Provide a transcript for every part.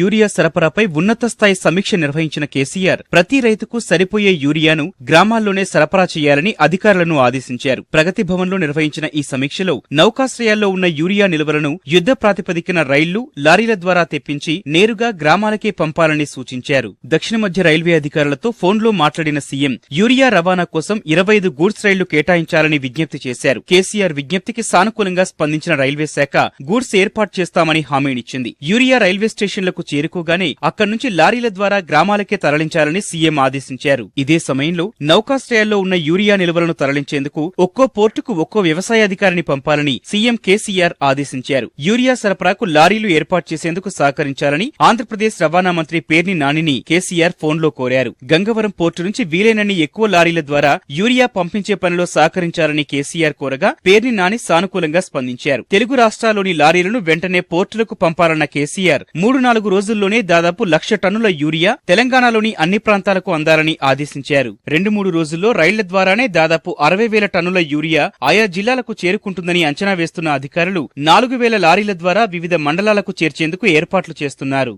Urea సరఫరాపై ఉన్నత స్థాయి సమీక్ష నిర్వహించిన కేసీఆర్ ప్రతి రైతుకు సరిపోయే యూరియాను గ్రామాల్లోనే సరఫరా చేయాలని అధికారులను ఆదేశించారు. ప్రగతి భవన్లో నిర్వహించిన ఈ సమీక్షలో నౌకాశ్రయాల్లో ఉన్న యూరియా నిల్వలను యుద్ధ ప్రాతిపదికన రైళ్లు, లారీల ద్వారా తెప్పించి నేరుగా గ్రామాలకే పంపాలని సూచించారు. దక్షిణ మధ్య రైల్వే అధికారులతో ఫోన్లో మాట్లాడిన సీఎం యూరియా రవాణా కోసం 25 గూడ్స్ రైళ్లు కేటాయించాలని విజ్ఞప్తి చేశారు. కేసీఆర్ విజ్ఞప్తికి సానుకూలంగా స్పందించిన రైల్వే శాఖ గూడ్స్ ఏర్పాటు చేస్తామని హామీనిచ్చింది. యూరియా రైల్వే స్టేషన్లకు చేరుకోగానే అక్కడి నుంచి లారీల ద్వారా గ్రామాలకే తరలించాలని సీఎం ఆదేశించారు. ఇదే సమయంలో నౌకాశ్రయాల్లో ఉన్న యూరియా నిల్వలను తరలించేందుకు ఒక్కో పోర్టుకు ఒక్కో వ్యవసాయాధికారిని పంపాలని సీఎం కేసీఆర్ ఆదేశించారు. యూరియా సరఫరాకు లారీలు ఏర్పాటు చేసేందుకు సహకరించాలని ఆంధ్రప్రదేశ్ రవాణా మంత్రి పేర్ని నానిని కేసీఆర్ ఫోన్లో కోరారు. గంగవరం పోర్టు నుంచి వీలైనన్ని ఎక్కువ లారీల ద్వారా యూరియా పంపించే పనిలో సహకరించాలని కేసీఆర్ కోరగా పేర్ని నాని సానుకూలంగా స్పందించారు. తెలుగు రాష్ట్రాల్లోని లారీలను వెంటనే పోర్టులకు పంపాలన్న కేసీఆర్ 3-4 రోజుల్లోనే దాదాపు 1,00,000 టన్నుల యూరియా తెలంగాణలోని అన్ని ప్రాంతాలకు అందాలని ఆదేశించారు. 2-3 రోజుల్లో రైళ్ల ద్వారానే దాదాపు 60,000 టన్నుల యూరియా ఆయా జిల్లాలకు చేరుకుంటుందని అంచనా వేస్తున్న అధికారులు 4,000 లారీల ద్వారా వివిధ మండలాలకు చేర్చేందుకు ఏర్పాట్లు చేస్తున్నారు.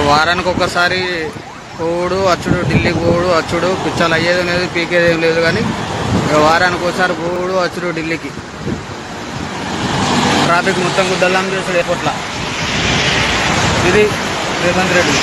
వారానికి ఒకసారి పోవుడు అచ్చుడు, ఢిల్లీకి పోవుడు అచ్చుడు, పిచ్చాలు అయ్యేది లేదు, పీకేది ఏం లేదు. కానీ వారానికి ఒకసారి పోవుడు అచ్చుడు ఢిల్లీకి. ట్రాఫిక్ మొత్తం గుద్దల్లం చేస్తాడు ఎయిర్పోర్ట్ల. ఇది రేవంత్ రెడ్డి.